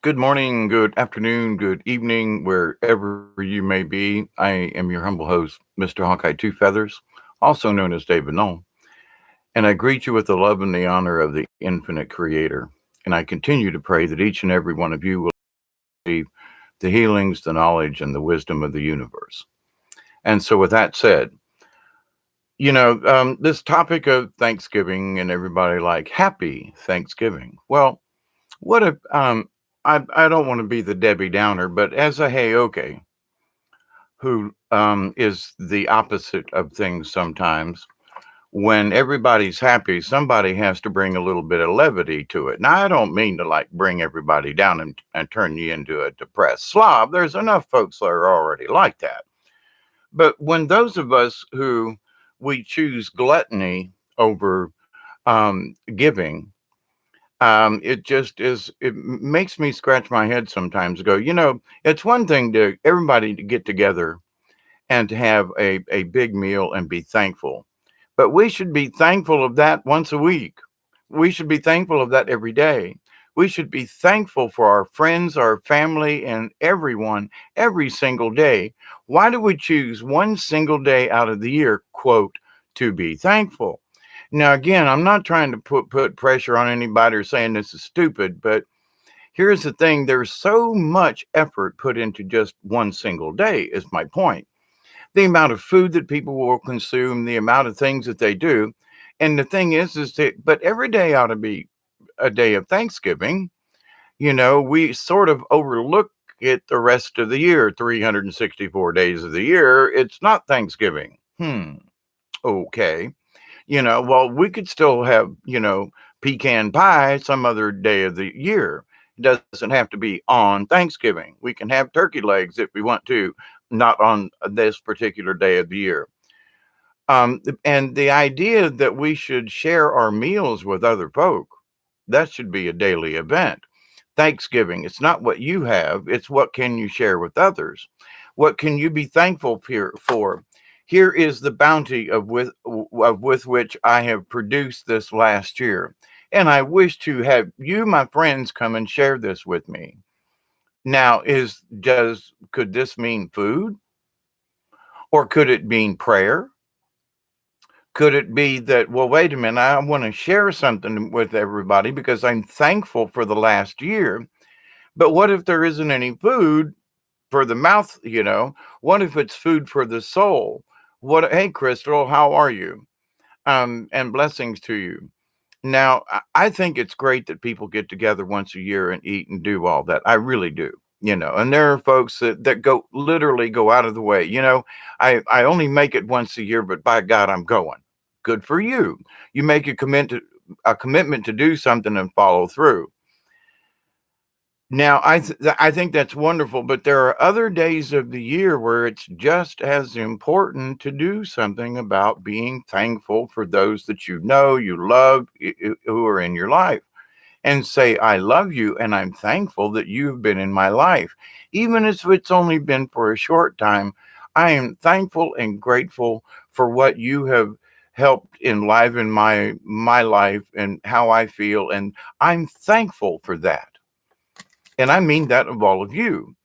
Good morning, good afternoon, good evening, wherever you may be. I am your humble host, Mr. Hawkeye Two Feathers, also known as David Knoll, and I greet you with the love and the honor of the infinite Creator. And I continue to pray that each and every one of you will receive the healings, the knowledge, and the wisdom of the universe. And so, with that said, this topic of Thanksgiving and everybody like happy Thanksgiving. Well, what if I don't want to be the Debbie Downer, but as a hey okay, who is the opposite of things sometimes. When everybody's happy, somebody has to bring a little bit of levity to it. Now, I don't mean to like bring everybody down and turn you into a depressed slob. There's enough folks that are already like that. But when those of us who we choose gluttony over giving, it just is, makes me scratch my head sometimes, go, it's one thing to everybody to get together and to have a big meal and be thankful. But we should be thankful of that once a week. We should be thankful of that every day. We should be thankful for our friends, our family, and everyone every single day. Why do we choose one single day out of the year, quote, to be thankful? Now, again, I'm not trying to put pressure on anybody or saying this is stupid, but here's the thing. There's so much effort put into just one single day, is my point. The amount of food that people will consume, the amount of things that they do. And the thing is that, but every day ought to be a day of Thanksgiving. We sort of overlook it the rest of the year, 364 days of the year. It's not Thanksgiving. Okay. Well, we could still have, pecan pie some other day of the year. It doesn't have to be on Thanksgiving. We can have turkey legs if we want to, not on this particular day of the year. And the idea that we should share our meals with other folk, that should be a daily event. Thanksgiving, it's not what you have, it's what can you share with others. What can you be thankful for? Here is the bounty of with which I have produced this last year. And I wish to have you, my friends, come and share this with me. Now, could this mean food? Or could it mean prayer? Could it be that, well, wait a minute, I want to share something with everybody because I'm thankful for the last year. But what if there isn't any food for the mouth, What if it's food for the soul? Hey, Crystal, how are you? And blessings to you. Now, I think it's great that people get together once a year and eat and do all that. I really do. And there are folks that literally go out of the way. I only make it once a year, but by God, I'm going. Good for you. You make a commitment to do something and follow through. Now, I think that's wonderful, but there are other days of the year where it's just as important to do something about being thankful for those that you love, who are in your life, and say, I love you, and I'm thankful that you've been in my life. Even if it's only been for a short time, I am thankful and grateful for what you have helped enliven my life and how I feel, and I'm thankful for that. And I mean that of all of you,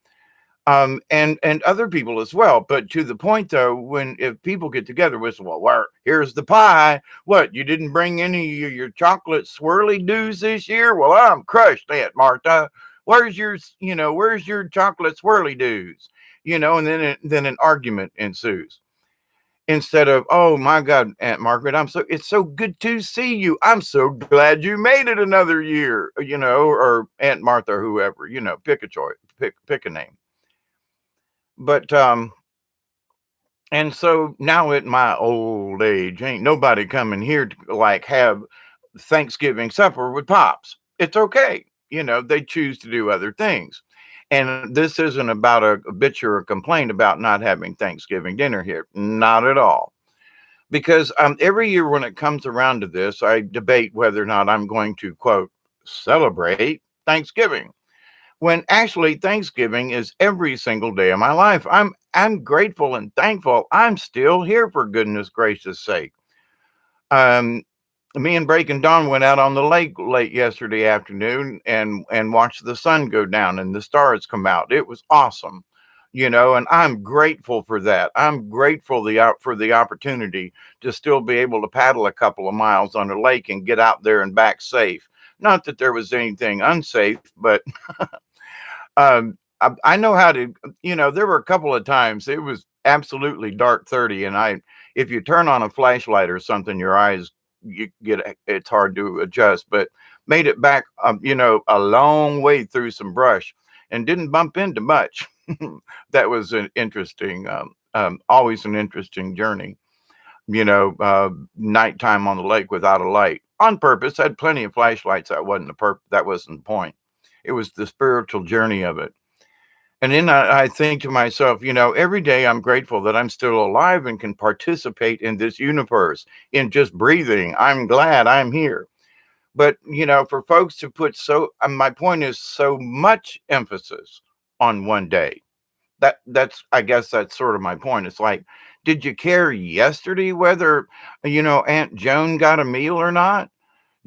and other people as well. But to the point, though, if people get together with, well, here's the pie. What, you didn't bring any of your chocolate swirly doos this year? Well, I'm crushed, Aunt Martha. Where's your chocolate swirly doos? And then an argument ensues. Instead of, oh my God, Aunt Margaret, it's so good to see you. I'm so glad you made it another year, or Aunt Martha, or whoever, pick a choice, pick a name. But, and so now at my old age, ain't nobody coming here to like have Thanksgiving supper with pops. It's okay. They choose to do other things. And this isn't about a bitch or a complaint about not having Thanksgiving dinner here. Not at all. Because every year when it comes around to this, I debate whether or not I'm going to, quote, celebrate Thanksgiving. When actually Thanksgiving is every single day of my life. I'm grateful and thankful I'm still here, for goodness gracious sake. Um, Me and Breaking Dawn went out on the lake late yesterday afternoon and watched the sun go down and the stars come out. It was awesome, and I'm grateful for that. I'm grateful for the opportunity to still be able to paddle a couple of miles on the lake and get out there and back safe. Not that there was anything unsafe, but I know how to. There were a couple of times it was absolutely dark 30, and if you turn on a flashlight or something, your eyes you get it's hard to adjust. But made it back, a long way through some brush, and didn't bump into much. That was an interesting, always an interesting journey. Nighttime on the lake without a light on purpose. I had plenty of flashlights. That wasn't the point. It was the spiritual journey of it. And then I think to myself, every day I'm grateful that I'm still alive and can participate in this universe in just breathing. I'm glad I'm here. But, for folks to put my point is so much emphasis on one day. I guess that's sort of my point. It's like, did you care yesterday whether, Aunt Joan got a meal or not?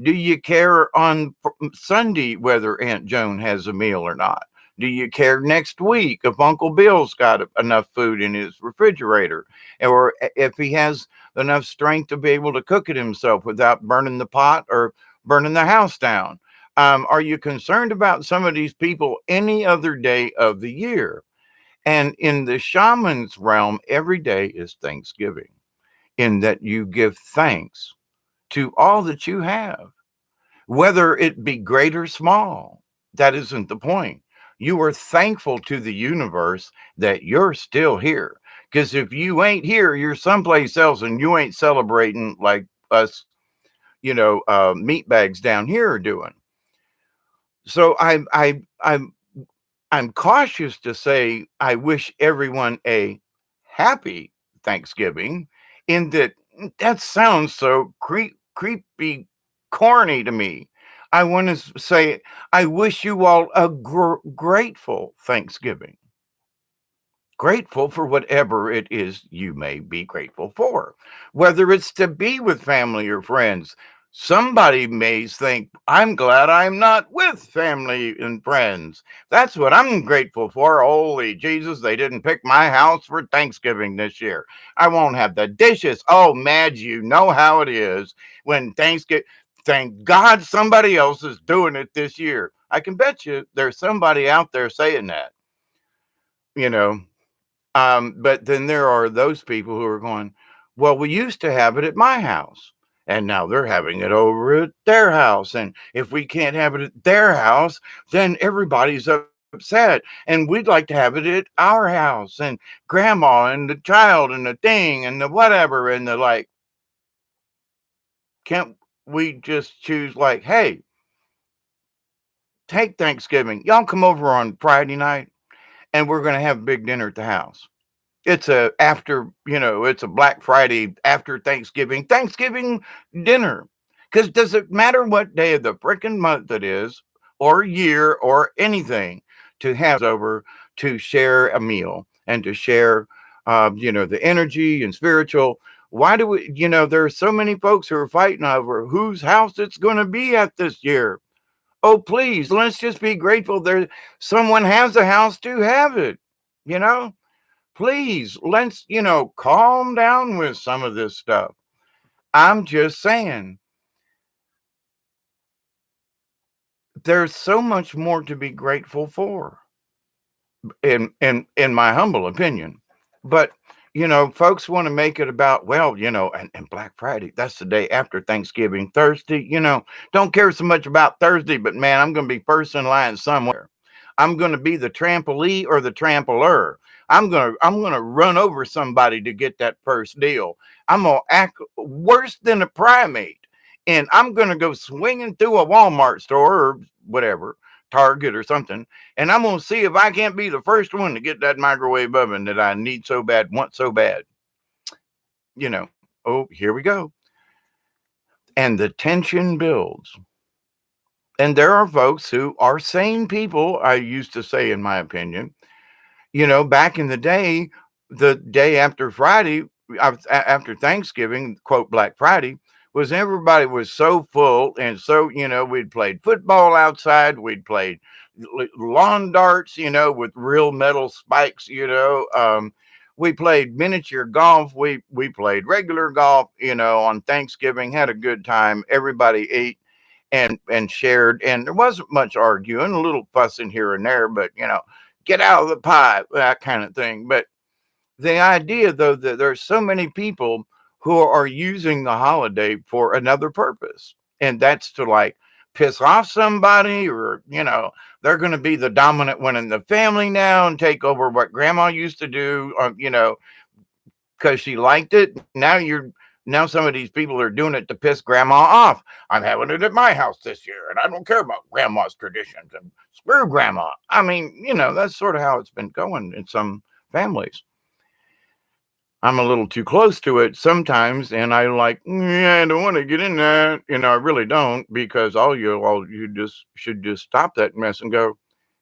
Do you care on Sunday whether Aunt Joan has a meal or not? Do you care next week if Uncle Bill's got enough food in his refrigerator, or if he has enough strength to be able to cook it himself without burning the pot or burning the house down? Are you concerned about some of these people any other day of the year? And in the shaman's realm, every day is Thanksgiving, in that you give thanks to all that you have, whether it be great or small. That isn't the point. You are thankful to the universe that you're still here. Because if you ain't here, you're someplace else and you ain't celebrating like us, meat bags down here are doing. So I'm cautious to say I wish everyone a happy Thanksgiving, in that sounds so creepy, corny to me. I want to say I wish you all a grateful Thanksgiving. Grateful for whatever it is you may be grateful for, whether it's to be with family or friends. Somebody may think, I'm glad I'm not with family and friends. That's what I'm grateful for. Holy Jesus, they didn't pick my house for Thanksgiving this year. I won't have the dishes. Oh, Madge, you know how it is when Thanksgiving. Thank God somebody else is doing it this year. I can bet you there's somebody out there saying that, you know. But then there are those people who are going, well, we used to have it at my house, and now they're having it over at their house. And if we can't have it at their house, then everybody's upset. And we'd like to have it at our house. And grandma and the child and the thing and the whatever. And the like, can't we just choose, like, hey, take Thanksgiving. Y'all come over on Friday night and we're going to have a big dinner at the house. It's a Black Friday after Thanksgiving dinner. Because does it matter what day of the frickin' month it is, or year, or anything, to have over to share a meal and to share, the energy and spiritual? Why do we, there are so many folks who are fighting over whose house it's going to be at this year. Oh, please, let's just be grateful there someone has a house to have it, you know? Please, let's, calm down with some of this stuff. I'm just saying, there's so much more to be grateful for, in my humble opinion. But folks want to make it about, well, and Black Friday, that's the day after Thanksgiving. Thursday, don't care so much about Thursday, but man, I'm going to be first in line somewhere. I'm going to be the trampolee or the trampler. I'm gonna run over somebody to get that first deal. I'm gonna act worse than a primate, and I'm gonna go swinging through a Walmart store or whatever, Target or something, and I'm gonna see if I can't be the first one to get that microwave oven that I need so bad, want so bad. You know, oh, here we go, and the tension builds. And there are folks who are sane people, I used to say, in my opinion. Back in the day after Friday, after Thanksgiving, quote, Black Friday, was everybody was so full, and so, we'd played football outside, we'd played lawn darts, with real metal spikes, we played miniature golf, we played regular golf, on Thanksgiving, had a good time. Everybody ate and shared, and there wasn't much arguing, a little fussing here and there, but get out of the pie, that kind of thing. But the idea, though, that there's so many people who are using the holiday for another purpose, and that's to like piss off somebody, or they're going to be the dominant one in the family now and take over what grandma used to do, because she liked it. Now some of these people are doing it to piss grandma off. I'm having it at my house this year, and I don't care about grandma's traditions, and screw grandma. I mean, that's sort of how it's been going in some families. I'm a little too close to it sometimes, and I like, yeah, I don't want to get in that. I really don't, because all you just should just stop that mess and go,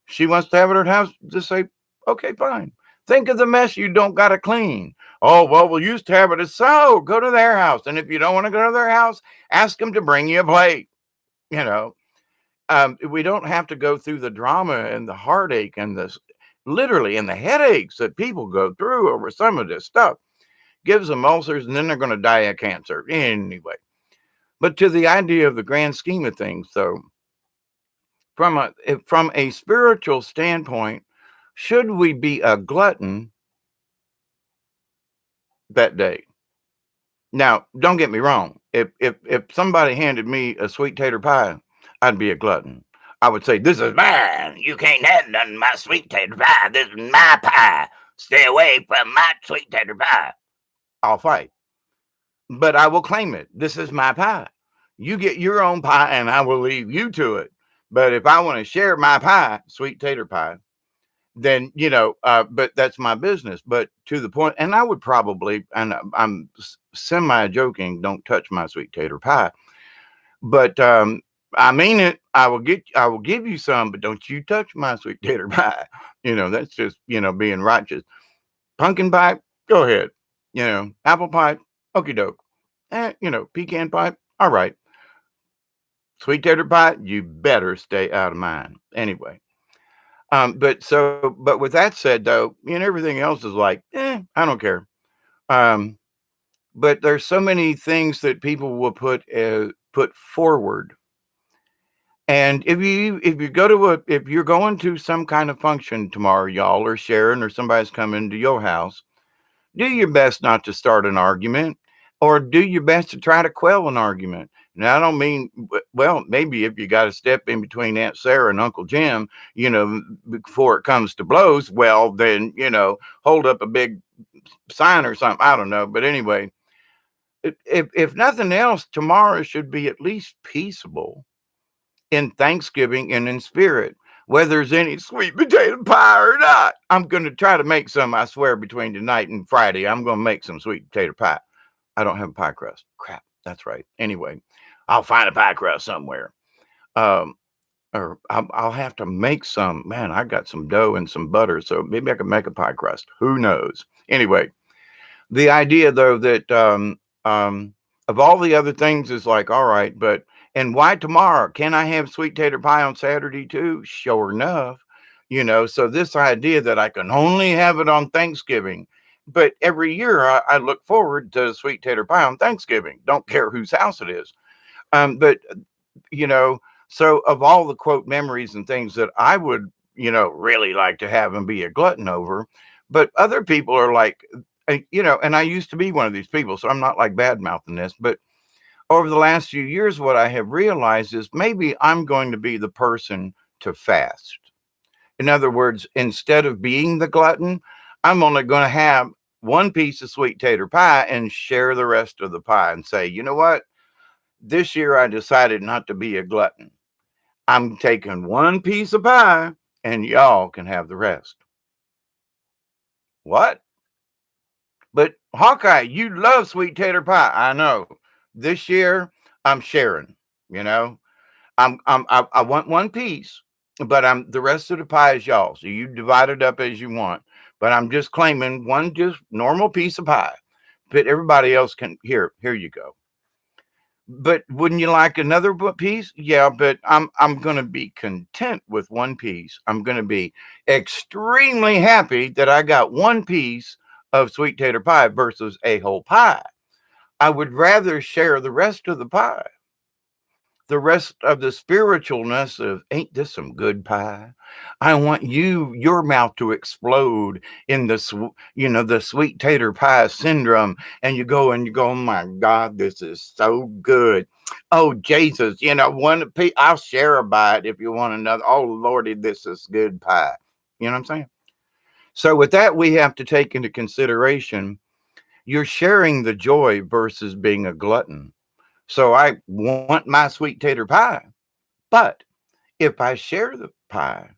she wants to have it at her house, just say, okay, fine. Think of the mess you don't got to clean. Oh, well, we used to have it. So go to their house. And if you don't want to go to their house, ask them to bring you a plate. We don't have to go through the drama and the heartache and literally, and the headaches that people go through over some of this stuff. Gives them ulcers, and then they're going to die of cancer anyway. But to the idea of the grand scheme of things, though, from a spiritual standpoint, should we be a glutton that day? Now, don't get me wrong. If somebody handed me a sweet tater pie, I'd be a glutton. I would say, this is mine. You can't have none of my sweet tater pie. This is my pie. Stay away from my sweet tater pie. I'll fight. But I will claim it. This is my pie. You get your own pie, and I will leave you to it. But if I want to share my pie, sweet tater pie, then, but that's my business. But to the point, and I would probably, and I'm semi-joking, don't touch my sweet tater pie. But I mean it. I will give you some, but don't you touch my sweet tater pie. That's just, being righteous. Pumpkin pie, go ahead. Apple pie, okie doke. Pecan pie, all right. Sweet tater pie, you better stay out of mine. Anyway. But with that said, though, everything else is like, I don't care. But there's so many things that people will put forward. And if you're going to some kind of function tomorrow, y'all, or Sharon, or somebody's coming to your house, do your best not to start an argument, or do your best to try to quell an argument. Now, I don't mean, well, maybe if you got to step in between Aunt Sarah and Uncle Jim, before it comes to blows, well, then, hold up a big sign or something. I don't know. But anyway, if nothing else, tomorrow should be at least peaceable in Thanksgiving and in spirit, whether there's any sweet potato pie or not. I'm going to try to make some, I swear, between tonight and Friday. I'm going to make some sweet potato pie. I don't have a pie crust. Crap. That's right. Anyway, I'll find a pie crust somewhere. Or I'll have to make some. Man, I got some dough and some butter, so maybe I can make a pie crust. Who knows? Anyway, the idea, though, that of all the other things is like, all right, and why tomorrow? Can I have sweet tater pie on Saturday too? Sure enough. So this idea that I can only have it on Thanksgiving, but every year I look forward to sweet tater pie on Thanksgiving. Don't care whose house it is. But, so of all the quote memories and things that I would, really like to have and be a glutton over, but other people are like, and I used to be one of these people, so I'm not like bad mouthing this, but over the last few years, what I have realized is maybe I'm going to be the person to fast. In other words, instead of being the glutton, I'm only going to have one piece of sweet tater pie and share the rest of the pie and say, you know what? This year I decided not to be a glutton. I'm taking one piece of pie and y'all can have the rest. What? But Hawkeye, you love sweet tater pie. I know. This year I'm sharing, I want one piece, but the rest of the pie is y'all. So you divide it up as you want. But I'm just claiming one just normal piece of pie. But everybody else can here you go. But wouldn't you like another piece? Yeah, but I'm going to be content with one piece. I'm going to be extremely happy that I got one piece of sweet tater pie versus a whole pie. I would rather share the rest of the pie, the rest of the spiritualness of ain't this some good pie? I want your mouth to explode in the the sweet tater pie syndrome, and you go, oh my God, this is so good. Oh Jesus, I'll share a bite if you want another. Oh Lordy, this is good pie. You know what I'm saying? So with that, we have to take into consideration you're sharing the joy versus being a glutton. So I want my sweet tater pie, but if I share the pie,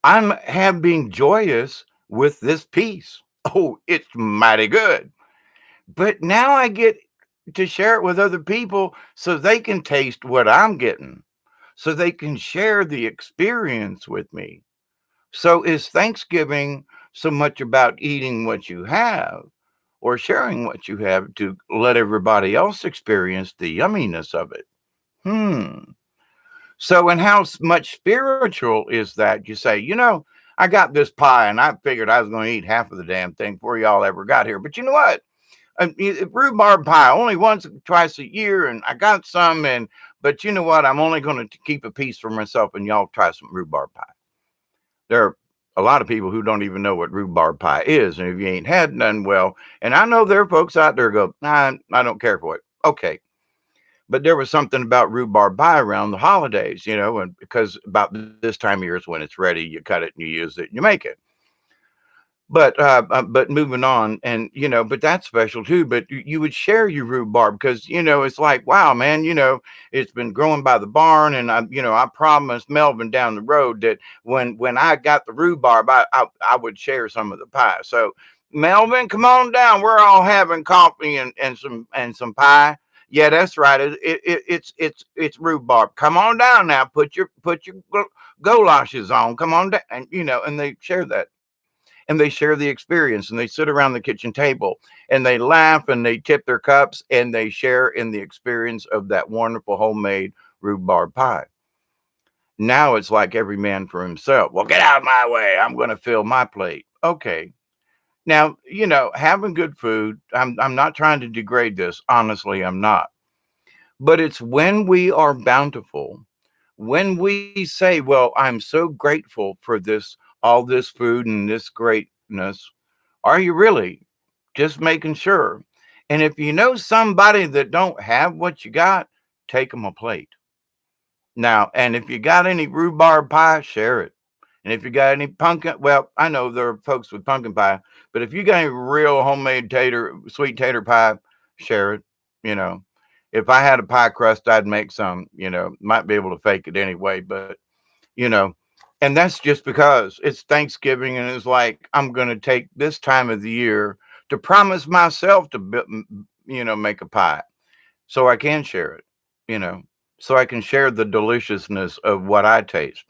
have being joyous with this piece. Oh, it's mighty good. But now I get to share it with other people so they can taste what I'm getting, so they can share the experience with me. So is Thanksgiving so much about eating what you have or sharing what you have to let everybody else experience the yumminess of it? Hmm. So, and how much spiritual is that? You say, I got this pie and I figured I was going to eat half of the damn thing before y'all ever got here. But you know what? Rhubarb pie only once, twice a year, and I got some. But you know what? I'm only going to keep a piece for myself, and y'all try some rhubarb pie. There are a lot of people who don't even know what rhubarb pie is, and if you ain't had none, well, and I know there are folks out there who go, nah, I don't care for it. Okay, but there was something about rhubarb pie around the holidays, and because about this time of year is when it's ready, you cut it and you use it and you make it. But moving on, and but that's special too. But you would share your rhubarb because it's like, wow, man, it's been growing by the barn, and I promised Melvin down the road that when I got the rhubarb, I would share some of the pie. So Melvin, come on down. We're all having coffee and some pie. Yeah, that's right. It's rhubarb. Come on down now. Put your golashes on. Come on down, and and they share that and they share the experience and they sit around the kitchen table and they laugh and they tip their cups and they share in the experience of that wonderful homemade rhubarb pie. Now it's like every man for himself. Well, get out of my way. I'm going to fill my plate. Okay. Now, having good food, I'm not trying to degrade this. Honestly, I'm not. But it's when we are bountiful, when we say, well, I'm so grateful for all this food and this greatness. Are you really? Just making sure. And if you know somebody that don't have what you got, take them a plate. Now, and if you got any rhubarb pie, share it. And if you got any pumpkin, well, I know there are folks with pumpkin pie, but if you got any real homemade sweet tater pie, share it. You know, if I had a pie crust, I'd make some, might be able to fake it anyway, but, you know, and that's just because it's Thanksgiving and it's like, I'm going to take this time of the year to promise myself to, make a pie so I can share it, you know, so I can share the deliciousness of what I taste,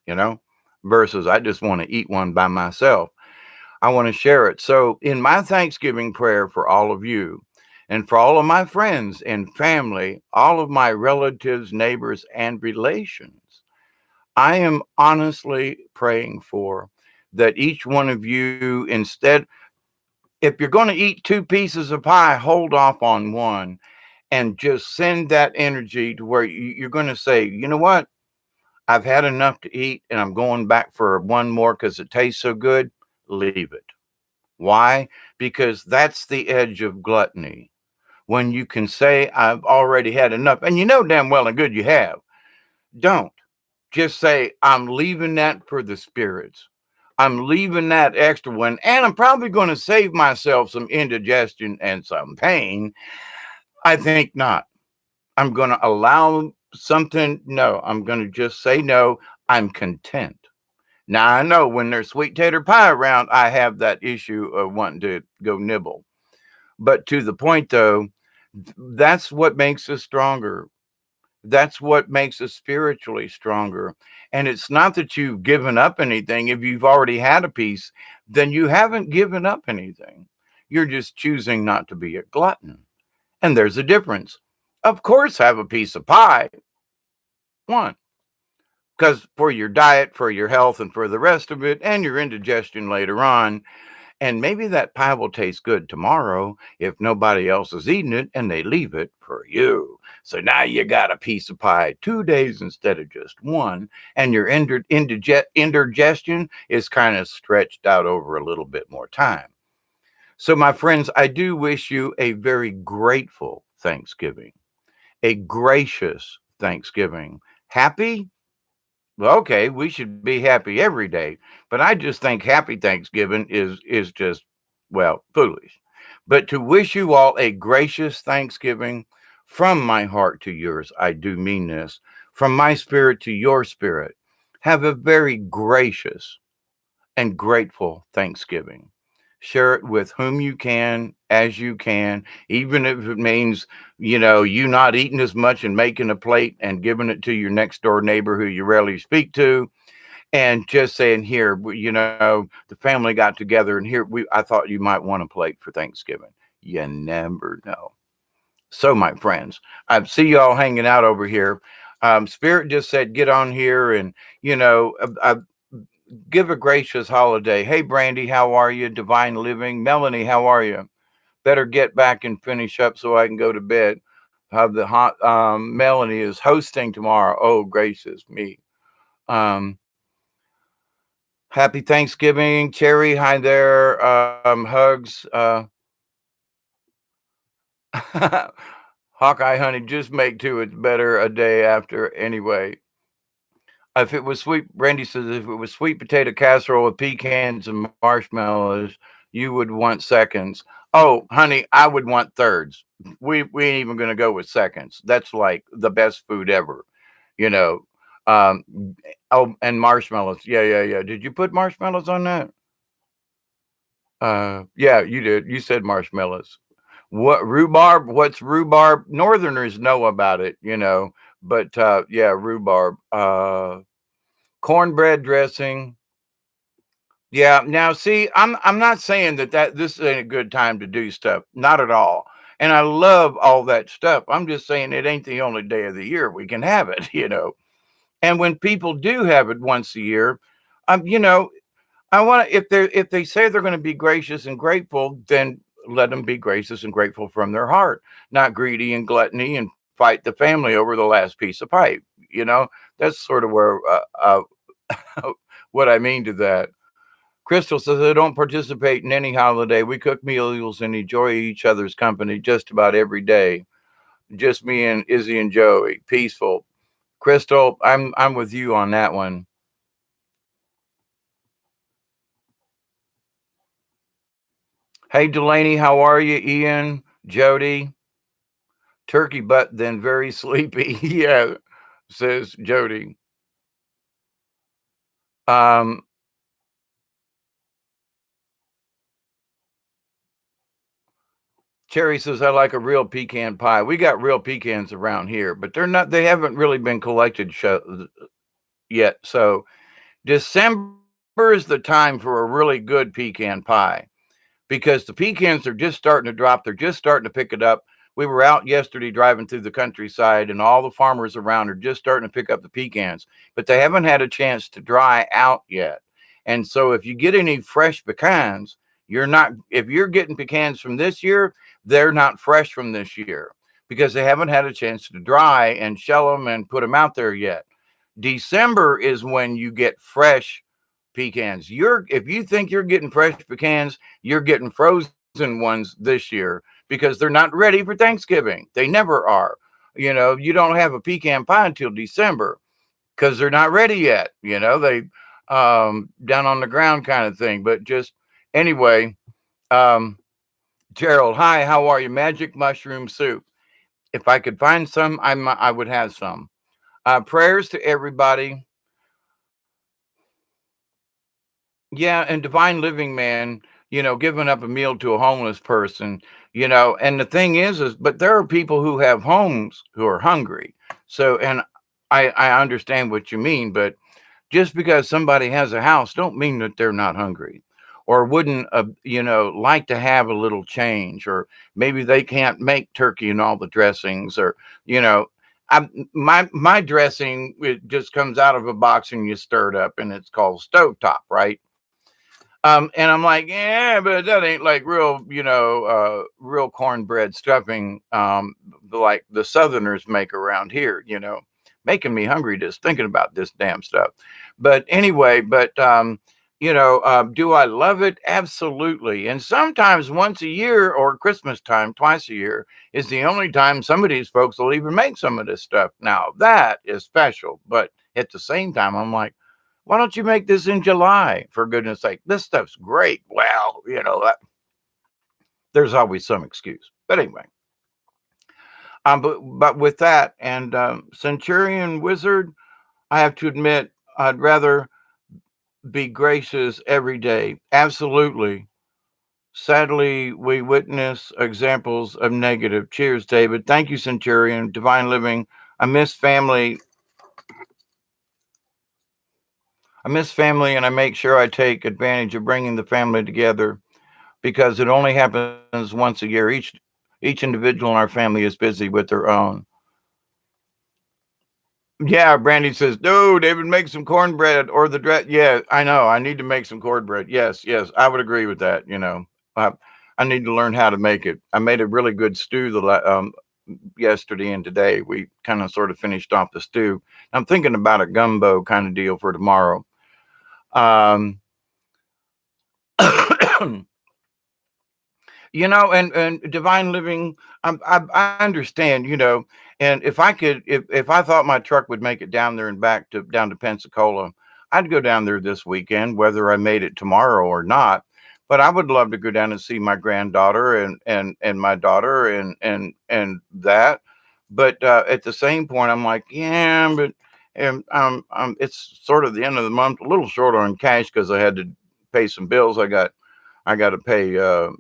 you know, versus I just want to eat one by myself. I want to share it. So, in my Thanksgiving prayer for all of you and for all of my friends and family, all of my relatives, neighbors, and relations, I am honestly praying for that each one of you, instead, if you're going to eat two pieces of pie, hold off on one and just send that energy to where you're going to say, you know what? I've had enough to eat and I'm going back for one more because it tastes so good. Leave it. Why? Because that's the edge of gluttony. When you can say, I've already had enough, and you know damn well and good you have, don't just say, I'm leaving that for the spirits. I'm leaving that extra one, and I'm probably going to save myself some indigestion and some pain. I think not. I'm going to allow something. No, I'm going to just say no. I'm content. Now, I know when there's sweet tater pie around, I have that issue of wanting to go nibble. But to the point, though, that's what makes us stronger. That's what makes us spiritually stronger. And it's not that you've given up anything. If you've already had a piece, then you haven't given up anything. You're just choosing not to be a glutton. And there's a difference. Of course, have a piece of pie. One, because for your diet, for your health, and for the rest of it, and your indigestion later on. And maybe that pie will taste good tomorrow if nobody else is eating it and they leave it for you. So now you got a piece of pie 2 days instead of just one, and your indigestion is kind of stretched out over a little bit more time. So, my friends, I do wish you a very grateful Thanksgiving, a gracious Thanksgiving. Happy? Well, okay, we should be happy every day, but I just think happy Thanksgiving is just well, foolish. But to wish you all a gracious Thanksgiving from my heart to yours, I do mean this. From my spirit to your spirit, have a very gracious and grateful Thanksgiving. Share it with whom you can, as you can, even if it means, you not eating as much and making a plate and giving it to your next door neighbor who you rarely speak to, and just saying, here, the family got together and I thought you might want a plate for Thanksgiving. You never know. So, my friends, I see y'all hanging out over here. Spirit just said, get on here and, give a gracious holiday. Hey, Brandy, how are you? Divine Living. Melanie, how are you? Better get back and finish up so I can go to bed. The hot Melanie is hosting tomorrow. Oh, gracious me. Um, Happy Thanksgiving, Cherry. Hi there. Hugs. Hawkeye, honey, just make two. It's better a day after anyway. If it was sweet, Brandy says, if it was sweet potato casserole with pecans and marshmallows, you would want seconds. Oh, honey, I would want thirds. We ain't even gonna go with seconds. That's like the best food ever, you know. Um, oh, and marshmallows. Yeah, yeah, yeah. Did you put marshmallows on that? Yeah, you did. You said marshmallows. What rhubarb? What's rhubarb? Northerners know about it. But yeah, rhubarb. Cornbread dressing. Yeah. Now, see, I'm not saying that this ain't a good time to do stuff. Not at all. And I love all that stuff. I'm just saying it ain't the only day of the year we can have it. And when people do have it once a year, um, you know, I want to if they say they're going to be gracious and grateful, then let them be gracious and grateful from their heart, not greedy and gluttony and fight the family over the last piece of pipe. You know, that's sort of where what I mean to that. Crystal says, I don't participate in any holiday. We cook meals and enjoy each other's company just about every day. Just me and Izzy and Joey. Peaceful. Crystal, I'm with you on that one. Hey Delaney, how are you? Ian, Jody, turkey butt, then very sleepy. Yeah, says Jody. Um, Cherry says, I like a real pecan pie. We got real pecans around here, but they haven't really been collected yet. So December is the time for a really good pecan pie because the pecans are just starting to drop. They're just starting to pick it up. We were out yesterday driving through the countryside, and all the farmers around are just starting to pick up the pecans, but they haven't had a chance to dry out yet. And so, if you get any fresh pecans, if you're getting pecans from this year, they're not fresh from this year because they haven't had a chance to dry and shell them and put them out there yet. December is when you get fresh pecans. If you think you're getting fresh pecans, you're getting frozen ones this year because they're not ready for Thanksgiving. They never are. You don't have a pecan pie until December because they're not ready yet. They down on the ground kind of thing. But just anyway, um, Gerald, hi, how are you? Magic mushroom soup. If I could find some, I would have some. Prayers to everybody. Yeah, and Divine Living Man, giving up a meal to a homeless person, and the thing is, but there are people who have homes who are hungry. So, and I understand what you mean, but just because somebody has a house, don't mean that they're not hungry. or wouldn't, like to have a little change, or maybe they can't make turkey and all the dressings, or you know, my dressing, it just comes out of a box and you stir it up, and it's called stovetop, right? And I'm like, yeah, but that ain't like real, real cornbread stuffing, like the Southerners make around here, making me hungry just thinking about this damn stuff. But anyway, do I love it? Absolutely. And sometimes once a year or Christmas time, twice a year is the only time some of these folks will even make some of this stuff. Now that is special. But at the same time, I'm like, why don't you make this in July? For goodness sake, this stuff's great. Well, there's always some excuse. But anyway, but with that and Centurion Wizard, I have to admit, I'd rather be gracious every day. Absolutely. Sadly, we witness examples of negative. Cheers, David. Thank you, Centurion. Divine Living. I miss family. I miss family, and I make sure I take advantage of bringing the family together because it only happens once a year. Each individual in our family is busy with their own. Yeah, Brandy says, no, David, make some cornbread or the dress. Yeah, I know. I need to make some cornbread. Yes, yes, I would agree with that. I, I need to learn how to make it. I made a really good stew yesterday and today. We kind of sort of finished off the stew. I'm thinking about a gumbo kind of deal for tomorrow. Um, and divine living, I understand, and if I could, if I thought my truck would make it down there and back to down to Pensacola, I'd go down there this weekend, whether I made it tomorrow or not. But I would love to go down and see my granddaughter and my daughter and that. But at the same point, I'm like, yeah, but and it's sort of the end of the month, a little short on cash because I had to pay some bills. I got to pay,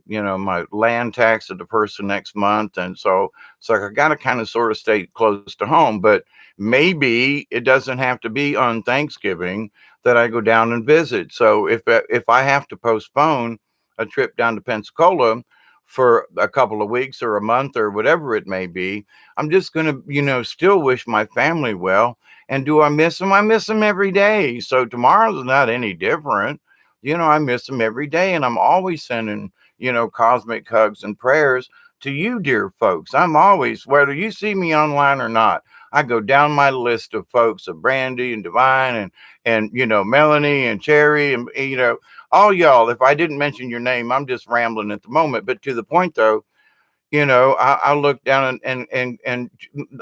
my land tax to the person next month, and so I got to kind of sort of stay close to home. But maybe it doesn't have to be on Thanksgiving that I go down and visit. So if I have to postpone a trip down to Pensacola for a couple of weeks or a month or whatever it may be, I'm just going to, still wish my family well. And do I miss them? I miss them every day. So tomorrow's not any different. I miss them every day, and I'm always sending, cosmic hugs and prayers to you, dear folks. I'm always, whether you see me online or not, I go down my list of folks of Brandy and Divine and Melanie and Cherry and all y'all. If I didn't mention your name, I'm just rambling at the moment. But to the point though, I look down and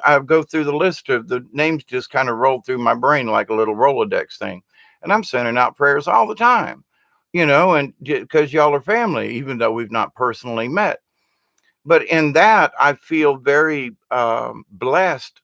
I go through the list of the names, just kind of roll through my brain like a little Rolodex thing, and I'm sending out prayers all the time. And because y'all are family, even though we've not personally met. But in that, I feel very blessed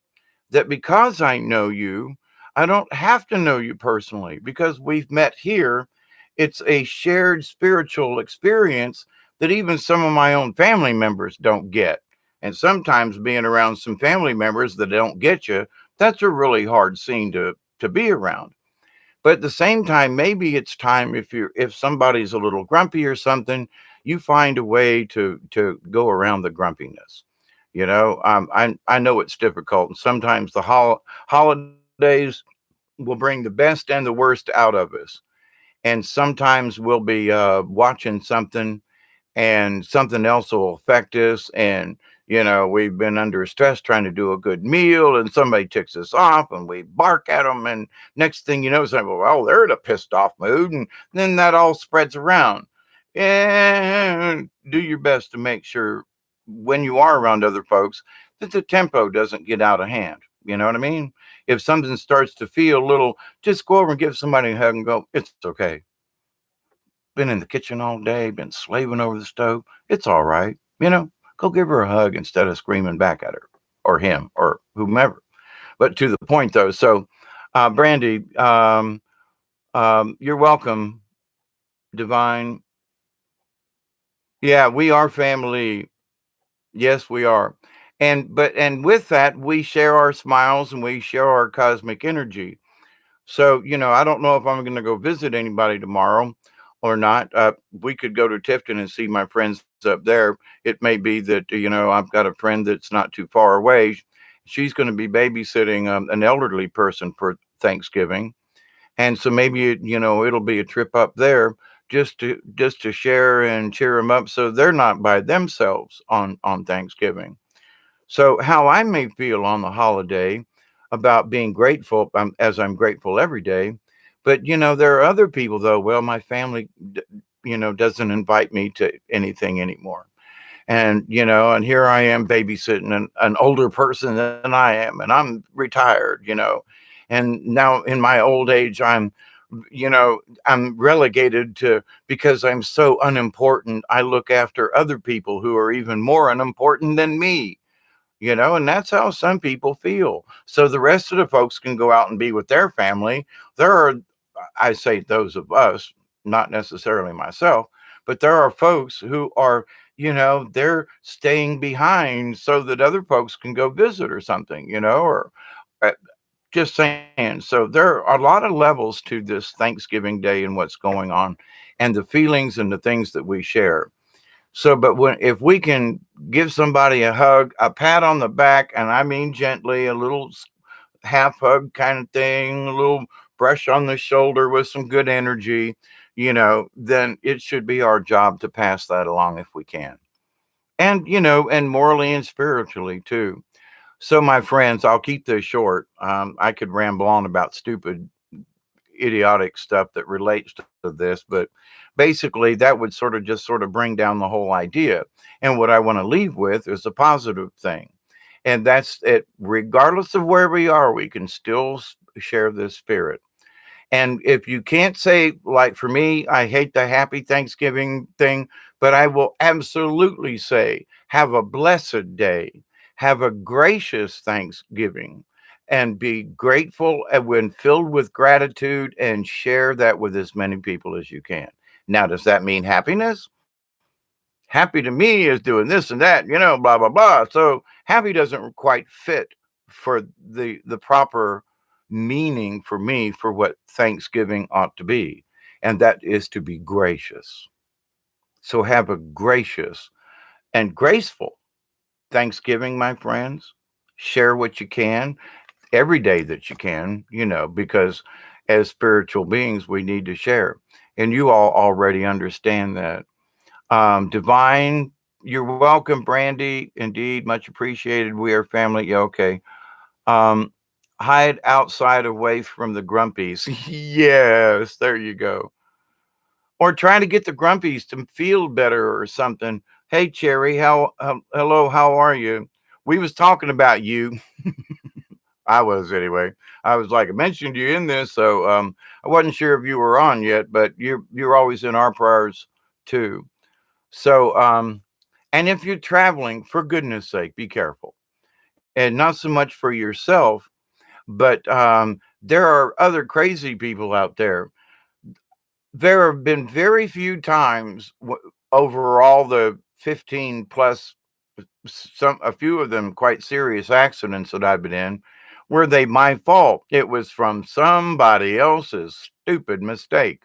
that because I know you, I don't have to know you personally because we've met here. It's a shared spiritual experience that even some of my own family members don't get. And sometimes being around some family members that don't get you, that's a really hard scene to be around. But at the same time, maybe it's time if somebody's a little grumpy or something, you find a way to go around the grumpiness. I know it's difficult, and sometimes the holidays will bring the best and the worst out of us. And sometimes we'll be watching something and something else will affect us. And, we've been under stress trying to do a good meal and somebody ticks us off and we bark at them. And next thing you know, it's like, well, they're in a pissed off mood. And then that all spreads around. And do your best to make sure when you are around other folks that the tempo doesn't get out of hand. You know what I mean? If something starts to feel a little, just go over and give somebody a hug and go, it's okay. Been in the kitchen all day, been slaving over the stove. It's all right. Go give her a hug instead of screaming back at her or him or whomever. But to the point though, so Brandy, you're welcome, Divine. Yeah, we are family. Yes, we are. And with that, we share our smiles and we share our cosmic energy. So, I don't know if I'm going to go visit anybody tomorrow or not. We could go to Tifton and see my friends up there. It may be that, I've got a friend that's not too far away. She's going to be babysitting an elderly person for Thanksgiving. And so maybe, it'll be a trip up there just to share and cheer them up so they're not by themselves on Thanksgiving. So, how I may feel on the holiday about being grateful, as I'm grateful every day. But, there are other people, though. Well, my family, doesn't invite me to anything anymore. And here I am babysitting an older person than I am, and I'm retired. And now in my old age, you know, I'm relegated to because I'm so unimportant. I look after other people who are even more unimportant than me, and that's how some people feel. So the rest of the folks can go out and be with their family. There are, I say those of us, not necessarily myself, but there are folks who are, they're staying behind so that other folks can go visit or something, or uh, just saying. So there are a lot of levels to this Thanksgiving Day and what's going on and the feelings and the things that we share. So, but if we can give somebody a hug, a pat on the back, and I mean gently, a little half hug kind of thing, a little brush on the shoulder with some good energy, then it should be our job to pass that along if we can. And morally and spiritually too. So, my friends, I'll keep this short. I could ramble on about stupid, idiotic stuff that relates to this, but basically, that would sort of bring down the whole idea. And what I want to leave with is a positive thing. And that's it, regardless of where we are, we can still share this spirit. And if you can't say, like for me, I hate the happy Thanksgiving thing, but I will absolutely say, have a blessed day, have a gracious Thanksgiving, and be grateful and when filled with gratitude and share that with as many people as you can. Now, does that mean happiness? Happy to me is doing this and that, blah, blah, blah. So happy doesn't quite fit for the proper meaning for me for what Thanksgiving ought to be, and that is to be gracious. So have a gracious and graceful Thanksgiving, my friends. Share what you can every day that you can, because as spiritual beings, we need to share. And you all already understand that. Divine, you're welcome, Brandy. Indeed, much appreciated. We are family. Yeah, okay. Um, hide outside away from the grumpies. Yes, there you go. Or trying to get the grumpies to feel better or something. Hey, Cherry, hello, how are you? We was talking about you. I was anyway. I was like, I mentioned you in this, so I wasn't sure if you were on yet, but you're always in our prayers too. So and if you're traveling, for goodness sake, be careful. And not so much for yourself, but there are other crazy people out there. There have been very few times over all the 15 plus, a few of them quite serious accidents that I've been in, were they my fault? It was from somebody else's stupid mistake.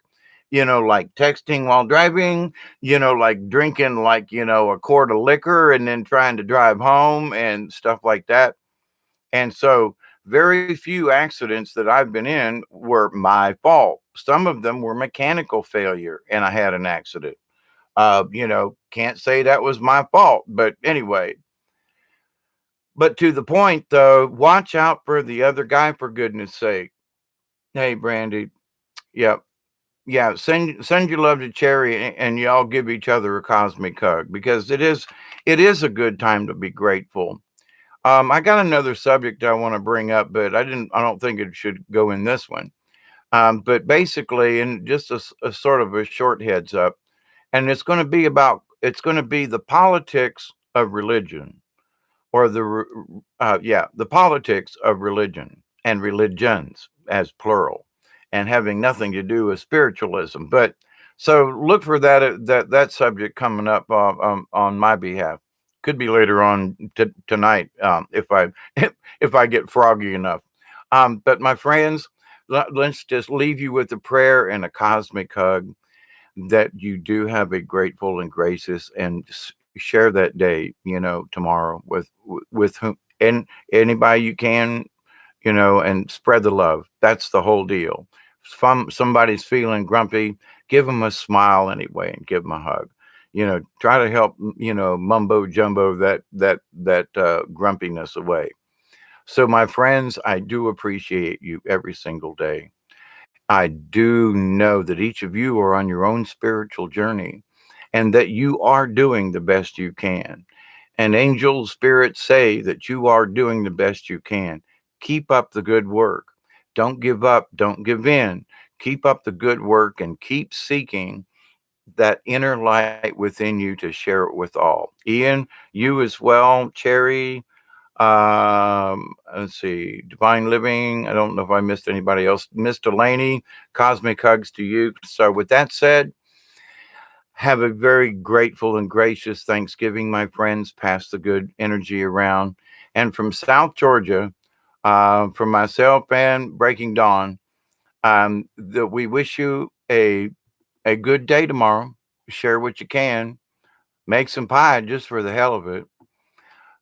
Like texting while driving, like drinking like a quart of liquor and then trying to drive home and stuff like that. And so very few accidents that I've been in were my fault. Some of them were mechanical failure and I had an accident. Can't say that was my fault, but anyway. But to the point though, watch out for the other guy for goodness sake. Hey, Brandy. Yeah. Yeah, send your love to Cherry and y'all give each other a cosmic hug because it is a good time to be grateful. I got another subject I want to bring up, but I don't think it should go in this one. But basically, and just a sort of a short heads up, and it's going to be the politics of religion or the politics of religion and religions as plural, and having nothing to do with spiritualism. But so look for that subject coming up on my behalf. Could be later on tonight if I if I get froggy enough. But my friends, let's just leave you with a prayer and a cosmic hug. that you do have a grateful and gracious, and share that day, tomorrow with whom and anybody you can, and spread the love. That's the whole deal. If somebody's feeling grumpy, give them a smile anyway and give them a hug. Try to help, mumbo jumbo that grumpiness away. So, my friends, I do appreciate you every single day. I do know that each of you are on your own spiritual journey and that you are doing the best you can. And angel spirits say that you are doing the best you can. Keep up the good work. Don't give up. Don't give in. Keep up the good work and keep seeking that inner light within you to share it with all. Ian, you as well. Cherry, let's see, Divine Living. I don't know if I missed anybody else. Miss Delaney, cosmic hugs to you. So, with that said, have a very grateful and gracious Thanksgiving, my friends. Pass the good energy around. And from South Georgia, from myself and Breaking Dawn, that we wish you a good day tomorrow. Share what you can. Make some pie just for the hell of it.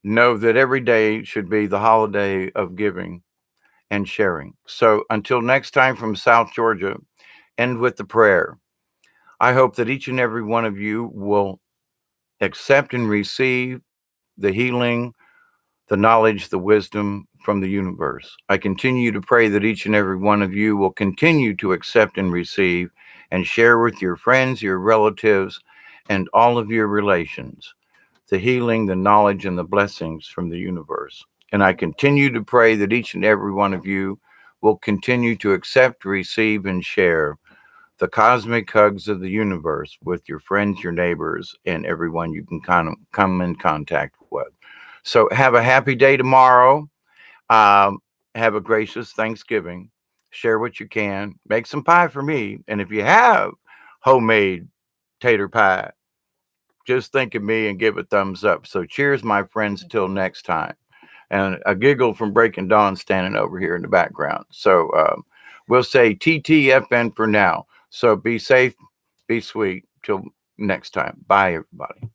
Know that every day should be the holiday of giving and sharing. So until next time from South Georgia, end with the prayer. I hope that each and every one of you will accept and receive the healing, the knowledge, the wisdom from the universe. I continue to pray that each and every one of you will continue to accept and receive and share with your friends, your relatives, and all of your relations the healing, the knowledge, and the blessings from the universe. And I continue to pray that each and every one of you will continue to accept, receive, and share the cosmic hugs of the universe with your friends, your neighbors, and everyone you can kind of come in contact with. So have a happy day tomorrow. Um, have a gracious Thanksgiving. Share what you can. Make some pie for me. And if you have homemade tater pie, just think of me and give a thumbs up. So cheers, my friends, till next time. And a giggle from Breaking Dawn standing over here in the background. So we'll say TTFN for now. So be safe, be sweet. Till next time. Bye, everybody.